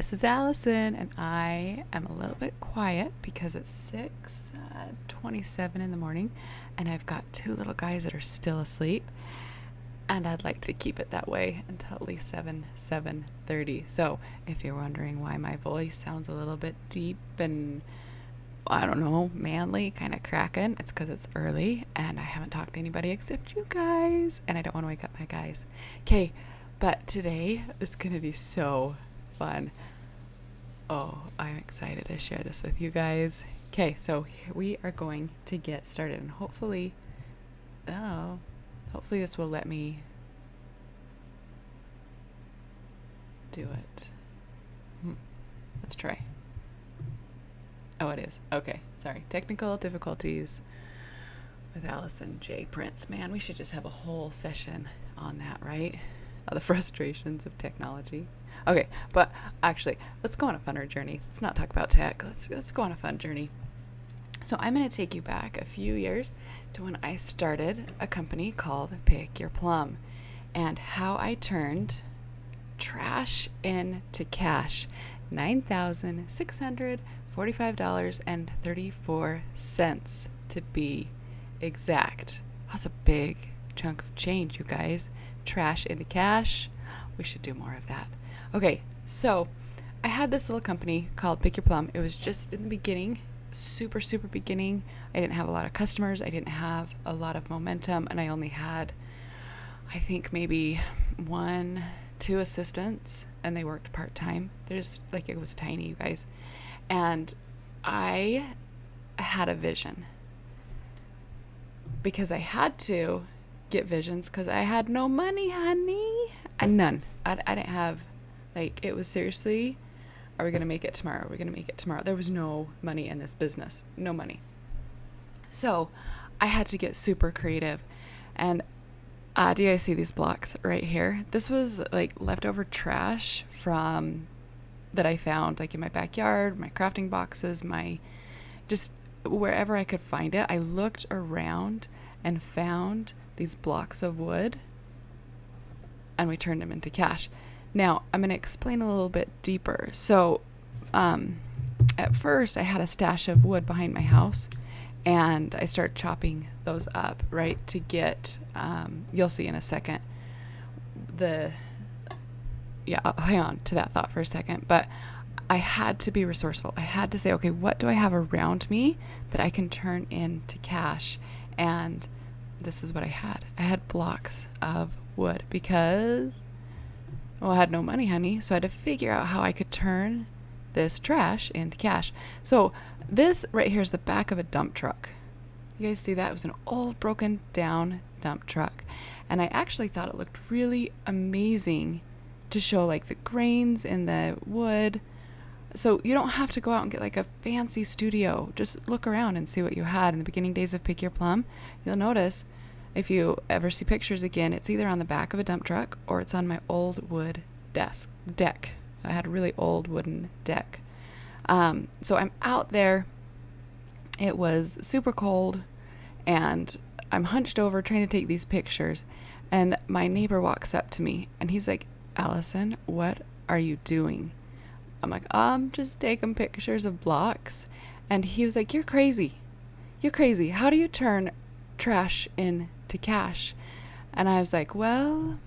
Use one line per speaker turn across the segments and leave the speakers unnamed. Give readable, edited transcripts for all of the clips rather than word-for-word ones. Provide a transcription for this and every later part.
This is Allison, and I am a little bit quiet because it's 6:27 in the morning, and I've got two little guys that are still asleep, and I'd like to keep it that way until at least 7:30. So if you're wondering why my voice sounds a little bit deep and, I don't know, manly, kind of cracking, it's because it's early, and I haven't talked to anybody except you guys, and I don't want to wake up my guys. Okay, but today is going to be so fun. Oh, I'm excited to share this with you guys. Okay, so we are going to get started, and hopefully this will let me do it. Let's try. Oh, it is. Okay, sorry. Technical difficulties with Allison J. Prince. Man, we should just have a whole session on that, right? The frustrations of technology. Okay, but actually, let's go on a funner journey. Let's not talk about tech. Let's go on a fun journey. So I'm going to take you back a few years to when I started a company called Pick Your Plum, and how I turned trash into cash. $9,645.34 to be exact. That's a big chunk of change, you guys. Trash into cash. We should do more of that. Okay, so I had this little company called Pick Your Plum. It was just in the beginning, super beginning. I didn't have a lot of customers. I didn't have a lot of momentum, and I only had, I think, maybe 1-2 assistants, and they worked part-time. It was tiny, you guys. And I had a vision, because I had to get visions because I had no money, honey. None. I didn't have, it was seriously, are we going to make it tomorrow? Are we going to make it tomorrow? There was no money in this business. No money. So I had to get super creative. And do you guys see these blocks right here? This was leftover trash from that I found in my backyard, my crafting boxes, just wherever I could find it. I looked around and found these blocks of wood, and we turned them into cash. Now, I'm going to explain a little bit deeper. So, at first, I had a stash of wood behind my house, and I started chopping those up, right, to get, you'll see in a second, I'll hang on to that thought for a second, but I had to be resourceful. I had to say, okay, what do I have around me that I can turn into cash? And this is what I had. I had blocks of wood because, I had no money, honey. So I had to figure out how I could turn this trash into cash. So this right here is the back of a dump truck. You guys see that? It was an old, broken down dump truck. And I actually thought it looked really amazing to show the grains in the wood. So you don't have to go out and get a fancy studio. Just look around and see what you had in the beginning days of Pick Your Plum. You'll notice, if you ever see pictures again, it's either on the back of a dump truck or it's on my old wood deck. I had a really old wooden deck. So I'm out there. It was super cold, and I'm hunched over trying to take these pictures. And my neighbor walks up to me, and he's like, "Allison, what are you doing?" I'm like, "I'm just taking pictures of blocks." And he was like, "You're crazy. You're crazy. How do you turn trash into cash?" And I was like, well,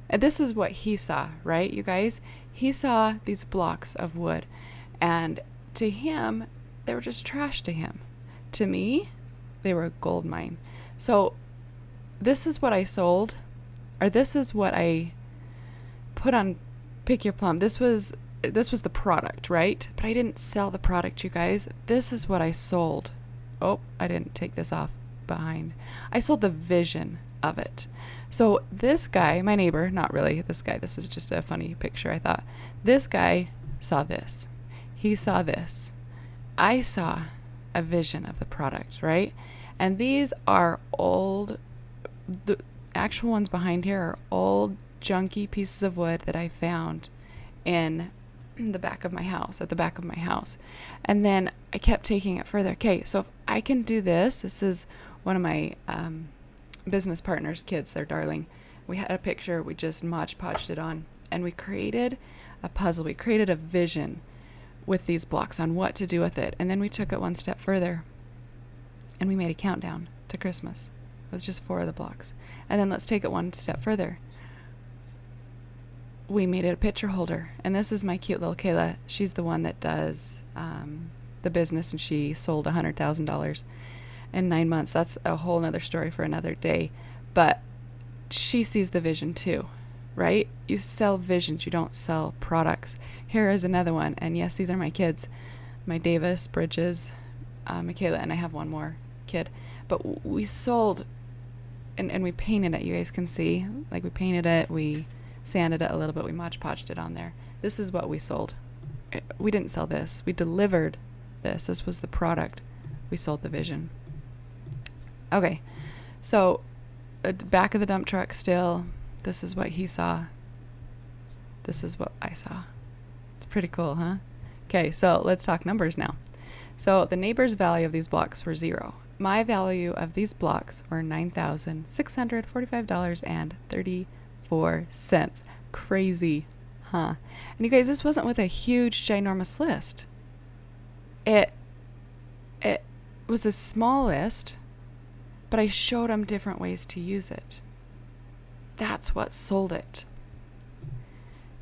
and this is what he saw, right, you guys? He saw these blocks of wood, and to him, they were just trash to him. To me, they were a gold mine. So this is what I sold, or this is what I put on Pick Your Plum. This was the product, right? But I didn't sell the product, you guys. This is what I sold. Oh, I didn't take this off behind. I sold the vision of it. So this guy, my neighbor, not really this guy, this is just a funny picture, I thought. This guy saw this. He saw this. I saw a vision of the product, right? And these are old, the actual ones behind here are old, junky pieces of wood that I found in the back of my house, at the back of my house. And then I kept taking it further. Okay, so if I can do this is one of my business partners' kids, they're darling. We had a picture, we just Mod Podged it on, and we created a puzzle. We created a vision with these blocks on what to do with it. And then we took it one step further and we made a countdown to Christmas. It was just 4 of the blocks. And then let's take it one step further. We made it a picture holder. And this is my cute little Kayla. She's the one that does the business, and she sold $100,000 in 9 months. That's a whole nother story for another day. But she sees the vision too, right? You sell visions, you don't sell products. Here is another one. And yes, these are my kids, my Davis, Bridges, Michaela, and I have one more kid. But we sold, and we painted it. You guys can see, like, we painted it, we sanded it a little bit, we Mod Podged it on there. This is what we sold. We didn't sell this. We delivered this. This was the product. We sold the vision. Okay, so back of the dump truck still. This is what he saw. This is what I saw. It's pretty cool, huh? Okay, so let's talk numbers now. So the neighbor's value of these blocks were 0. My value of these blocks were $9,645.34. Crazy, huh? And you guys, this wasn't with a huge, ginormous list. It was a small list, but I showed them different ways to use it. That's what sold it.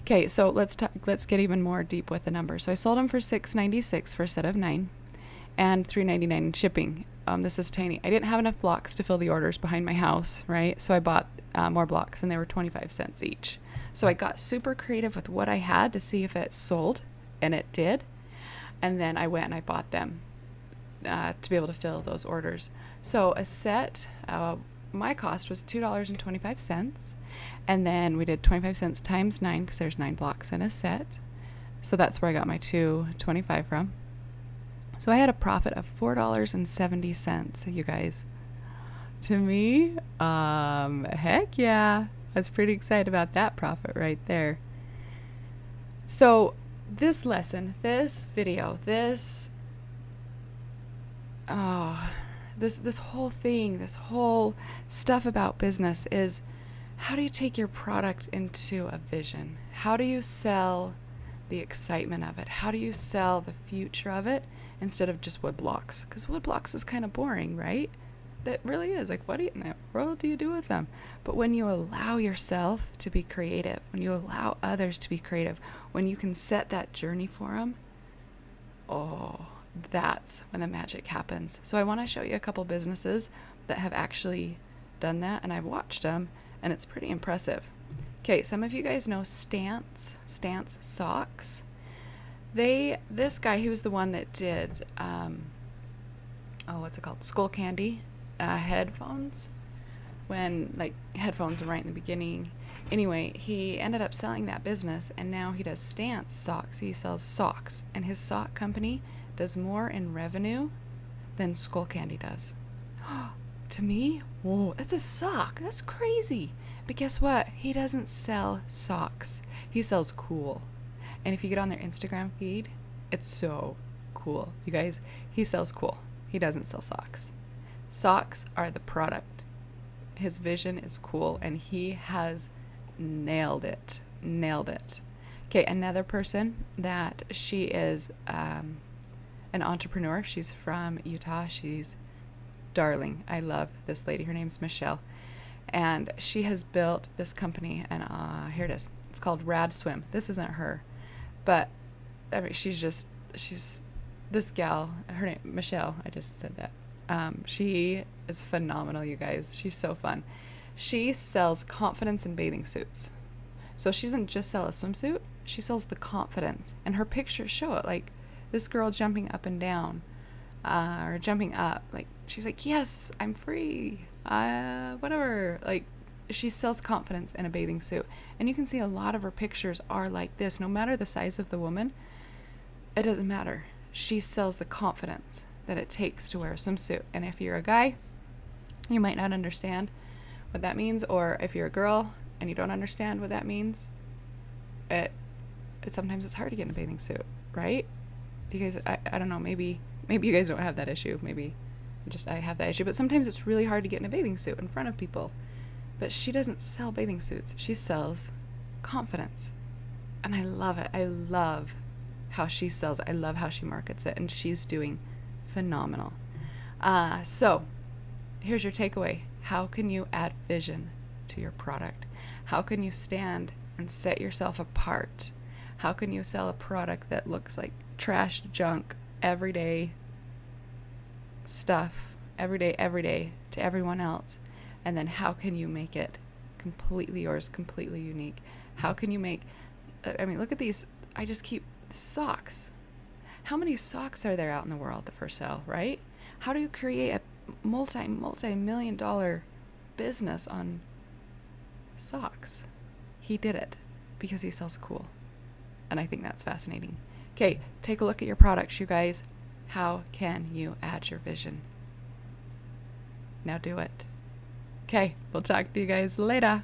Okay, so let's get even more deep with the numbers. So I sold them for $6.96 for a set of 9, and $3.99 in shipping. This is tiny. I didn't have enough blocks to fill the orders behind my house, right? So I bought more blocks, and they were 25 cents each. So I got super creative with what I had to see if it sold, and it did. And then I went and I bought them to be able to fill those orders. So a set, my cost was $2.25, and then we did 25 cents times 9 because there's 9 blocks in a set. So that's where I got my $2.25 from. So I had a profit of $4.70, you guys. To me, heck yeah. I was pretty excited about that profit right there. So this lesson, this video, this whole thing, this whole stuff about business is, how do you take your product into a vision? How do you sell the excitement of it? How do you sell the future of it instead of just wood blocks? Because wood blocks is kind of boring, right? That really is. Like, what in the world do you do with them? But when you allow yourself to be creative, when you allow others to be creative, when you can set that journey for them, oh, that's when the magic happens. So I want to show you a couple businesses that have actually done that, and I've watched them, and it's pretty impressive. Okay, some of you guys know Stance Socks. This guy, he was the one that did, what's it called? Skull Candy headphones. When, like, headphones were right in the beginning. Anyway, he ended up selling that business, and now he does Stance Socks. He sells socks, and his sock company does more in revenue than Skull Candy does. To me, whoa, that's a sock. That's crazy. But guess what? He doesn't sell socks. He sells cool. And if you get on their Instagram feed, it's so cool. You guys, he sells cool. He doesn't sell socks. Socks are the product. His vision is cool, and he has nailed it. Nailed it. Okay, another person that she is an entrepreneur. She's from Utah. She's darling. I love this lady. Her name's Michelle. And she has built this company, and here it is. It's called Rad Swim. This isn't her, but I mean, she's this gal. Her name, Michelle. I just said that. She is phenomenal, you guys. She's so fun. She sells confidence in bathing suits. So she doesn't just sell a swimsuit. She sells the confidence, and her pictures show it. Like this girl jumping up and down, or jumping up. Like she's like, yes, I'm free. Whatever. Like she sells confidence in a bathing suit, and you can see a lot of her pictures are like this. No matter the size of the woman, it doesn't matter. She sells the confidence that it takes to wear a swimsuit. And if you're a guy, you might not understand what that means, or if you're a girl and you don't understand what that means, it sometimes it's hard to get in a bathing suit, right? Do you guys, I don't know, maybe you guys don't have that issue. Maybe just I have that issue, but sometimes it's really hard to get in a bathing suit in front of people. But she doesn't sell bathing suits. She sells confidence. And I love it. I love how she sells it. I love how she markets it. And she's doing phenomenal. So here's your takeaway. How can you add vision to your product? How can you stand and set yourself apart? How can you sell a product that looks like trash, junk, everyday stuff, every day to everyone else? And then how can you make it completely yours, completely unique? How can you make, I mean, look at these. I just keep socks. How many socks are there out in the world for sale, right? How do you create a multi-million dollar business on socks? He did it because he sells cool. And I think that's fascinating. Okay, take a look at your products, you guys. How can you add your vision? Now do it. Okay, we'll talk to you guys later.